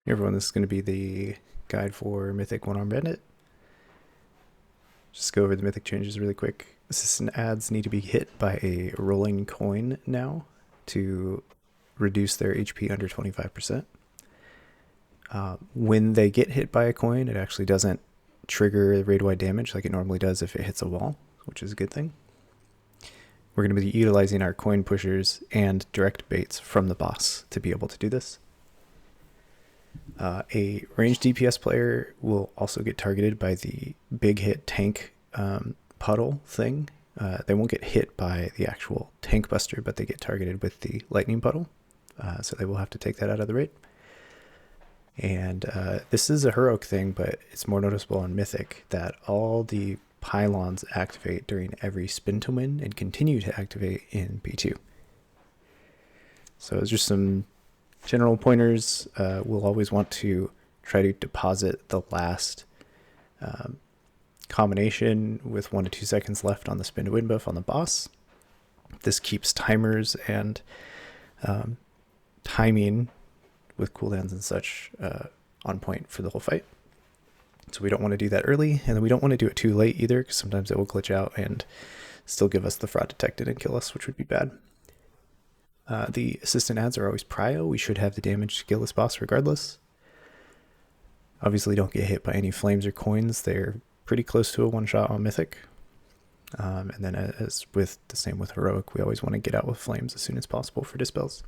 Hey everyone, this is going to be the guide for Mythic One Arm Bandit. Just go over the Mythic changes really quick. Assistant ads need to be hit by a rolling coin now to reduce their HP under 25%. When they get hit by a coin, it actually doesn't trigger raid-wide damage like it normally does if it hits a wall, which is a good thing. We're going to be utilizing our coin pushers and direct baits from the boss to be able to do this. A ranged DPS player will also get targeted by the big hit tank puddle thing. They won't get hit by the actual tank buster, but they get targeted with the lightning puddle. So they will have to take that out of the raid. And this is a heroic thing, but it's more noticeable on Mythic that all the pylons activate during every spin to win and continue to activate in P2. So it's just some general pointers. We'll always want to try to deposit the last combination with 1 to 2 seconds left on the spin to win buff on the boss. This keeps timers and timing with cooldowns and such on point for the whole fight. So we don't want to do that early, and then we don't want to do it too late either, because sometimes it will glitch out and still give us the fraud detected and kill us, which would be bad. The assistant ads are always prio. We should have the damage to kill this boss regardless. Obviously don't get hit by any flames or coins. They're pretty close to a one-shot on Mythic. And then as with the same with Heroic, we always want to get out with flames as soon as possible for dispels.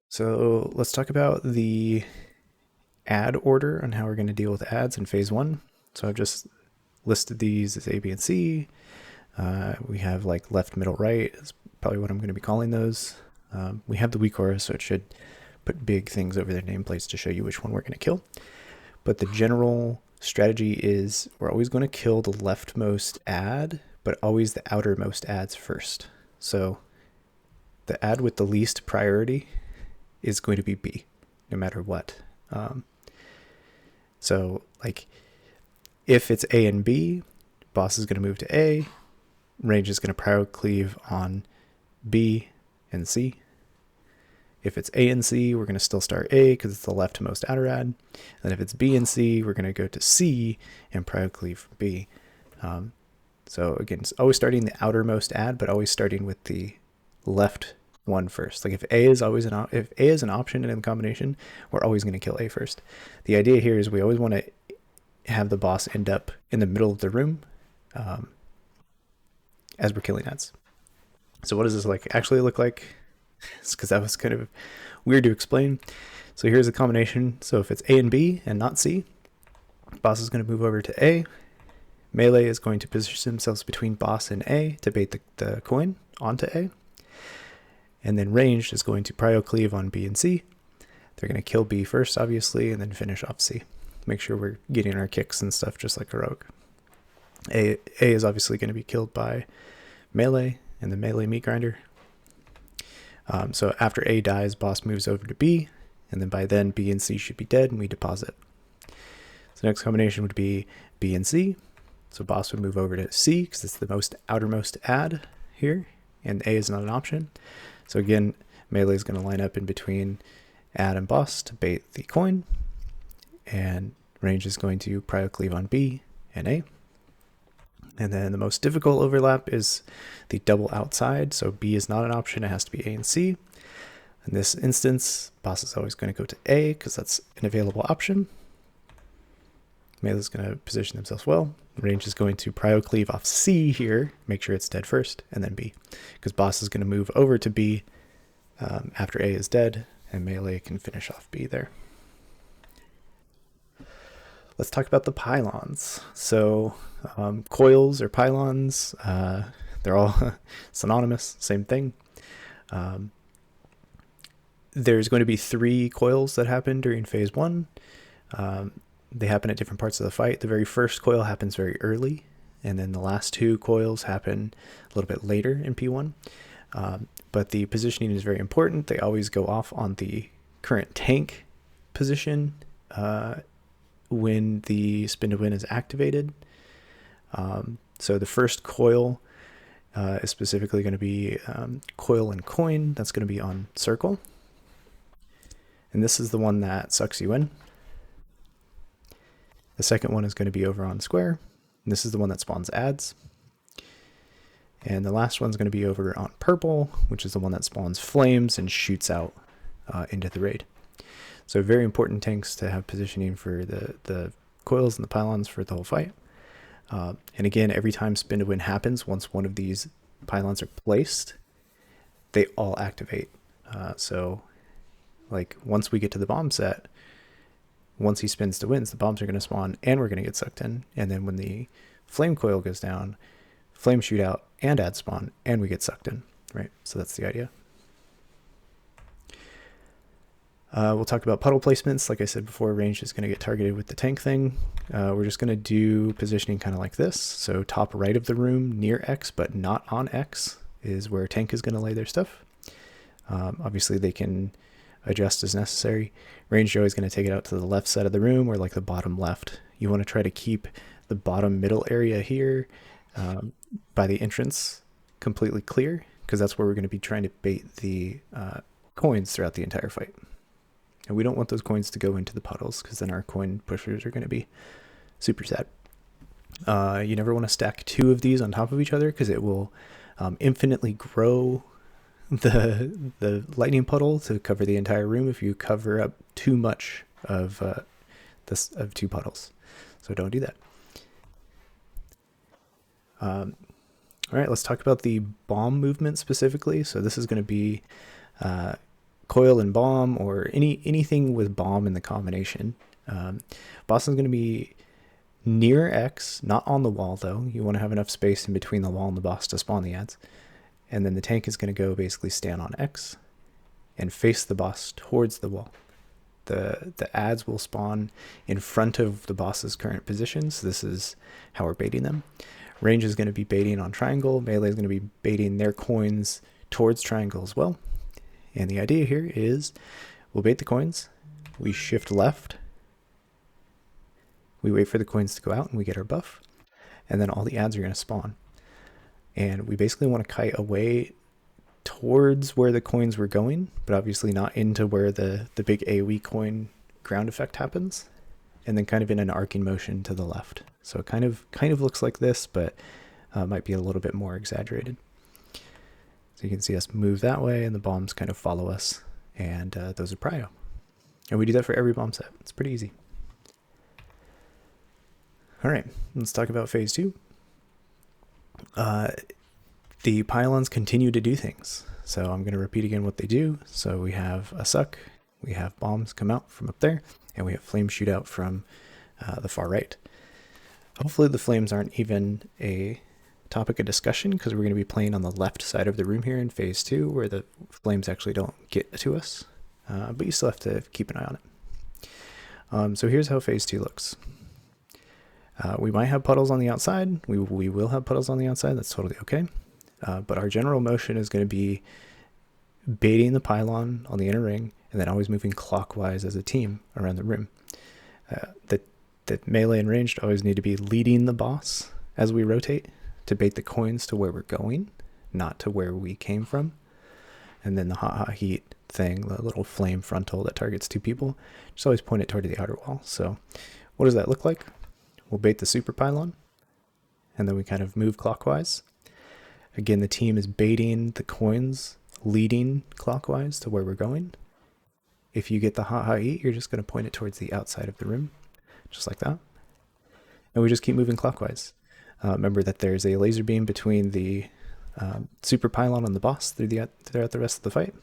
So let's talk about the ad order on how we're going to deal with ads in phase 1. So I've just listed these as A, B, and C. We have like left, middle, right is probably what I'm going to be calling those. We have the weak aura, so it should put big things over their nameplates to show you which one we're going to kill. But the general strategy is we're always going to kill the leftmost ad, but always the outermost ads first. So the ad with the least priority is going to be B, no matter what. So like if it's A and B, boss is going to move to A, range is going to prio cleave on B and C. If it's A and C, we're going to still start A because it's the leftmost outer ad. And if it's B and C, we're going to go to C and prio cleave from B. So again, it's always starting the outermost ad, but always starting with the left one first. Like if A is always if A is an option in the combination, we're always going to kill A first. The idea here is we always want to have the boss end up in the middle of the room as we're killing ads. So what does this like actually look like? It's because that was kind of weird to explain. So here's a combination. So if it's A and B and not C, boss is going to move over to A. Melee is going to position themselves between boss and A to bait the coin onto A. And then ranged is going to prio cleave on B and C. They're going to kill B first, obviously, and then finish off C. Make sure we're getting our kicks and stuff just like Heroic. A is obviously going to be killed by melee and the melee meat grinder. So after A dies, boss moves over to B, and then by then B and C should be dead and we deposit. So the next combination would be B and C. So boss would move over to C because it's the most outermost ad here, and A is not an option. So again, melee is going to line up in between ad and boss to bait the coin, and range is going to prio cleave on B and A. And then the most difficult overlap is the double outside. So B is not an option. It has to be A and C. In this instance, boss is always going to go to A because that's an available option. Melee is going to position themselves well. Range is going to prio cleave off C here, make sure it's dead first, and then B. Because boss is going to move over to B after A is dead, and melee can finish off B there. Let's talk about the pylons. So coils or pylons, they're all synonymous, same thing. There's going to be 3 coils that happen during phase 1. They happen at different parts of the fight. The very first coil happens very early, and then the last 2 coils happen a little bit later in P1. But the positioning is very important. They always go off on the current tank position when the spin to win is activated. So the first coil is specifically going to be coil and coin. That's going to be on circle. And this is the one that sucks you in. The second one is going to be over on square. And this is the one that spawns ads. And the last one's going to be over on purple, which is the one that spawns flames and shoots out into the raid. So very important tanks to have positioning for the coils and the pylons for the whole fight. And again, every time spin to win happens, once one of these pylons are placed, they all activate. So like once we get to the bomb set, once he spins to wins, the bombs are going to spawn and we're going to get sucked in. And then when the flame coil goes down, flame shoot out and add spawn and we get sucked in, right? So that's the idea. We'll talk about puddle placements. Like I said before, range is going to get targeted with the tank thing. We're just going to do positioning kind of like this. So top right of the room near X, but not on X, is where tank is going to lay their stuff. Obviously, they can adjust as necessary. Range Joe is going to take it out to the left side of the room or like the bottom left. You want to try to keep the bottom middle area here by the entrance completely clear, because that's where we're going to be trying to bait the coins throughout the entire fight. And we don't want those coins to go into the puddles, because then our coin pushers are going to be super sad. You never want to stack two of these on top of each other, because it will infinitely grow the lightning puddle to cover the entire room if you cover up too much of two puddles. So don't do that. All right, let's talk about the bomb movement specifically. So this is going to be coil and bomb, or anything with bomb in the combination. Boston's going to be near X, not on the wall though. You want to have enough space in between the wall and the boss to spawn the ads. And then the tank is going to go basically stand on X and face the boss towards the wall. The ads will spawn in front of the boss's current position, so this is how we're baiting them. Range is going to be baiting on triangle. Melee is going to be baiting their coins towards triangle as well. And the idea here is we'll bait the coins, we shift left, we wait for the coins to go out and we get our buff, and then all the ads are going to spawn. And we basically want to kite away towards where the coins were going, but obviously not into where the big AoE coin ground effect happens, and then kind of in an arcing motion to the left. So it kind of looks like this, but might be a little bit more exaggerated. So you can see us move that way, and the bombs kind of follow us, and those are prio. And we do that for every bomb set. It's pretty easy. All right, let's talk about phase 2. The pylons continue to do things. So I'm going to repeat again what they do. So we have a suck, we have bombs come out from up there, and we have flames shoot out from the far right. Hopefully the flames aren't even a topic of discussion, because we're going to be playing on the left side of the room here in phase 2, where the flames actually don't get to us, but you still have to keep an eye on it. So here's how phase 2 looks. We might have puddles on the outside. We will have puddles on the outside. That's totally okay. But our general motion is going to be baiting the pylon on the inner ring, and then always moving clockwise as a team around the room. The melee and ranged always need to be leading the boss as we rotate to bait the coins to where we're going, not to where we came from. And then the hot heat thing, the little flame frontal that targets two people, just always point it toward the outer wall. So what does that look like? We'll bait the super pylon, and then we kind of move clockwise. Again, the team is baiting the coins, leading clockwise to where we're going. If you get the hot heat, you're just going to point it towards the outside of the room, just like that. And we just keep moving clockwise. Remember that there's a laser beam between the super pylon and the boss throughout the rest of the fight.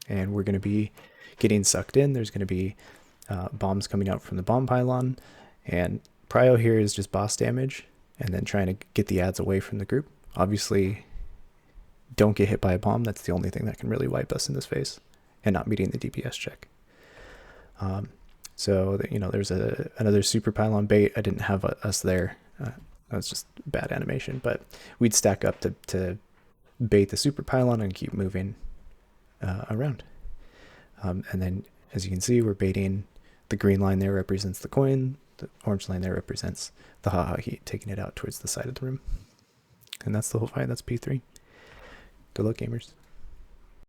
And we're going to be getting sucked in. There's going to be bombs coming out from the bomb pylon. And prio here is just boss damage, and then trying to get the ads away from the group. Obviously, don't get hit by a bomb. That's the only thing that can really wipe us in this phase, and not meeting the DPS check. So there's another super pylon bait. I didn't have us there. That was just bad animation, but we'd stack up to bait the super pylon and keep moving around. And then, as you can see, we're baiting. The green line there represents the coin. The orange line there represents the hot heat, taking it out towards the side of the room. And that's the whole fight. That's P3. Good luck, gamers.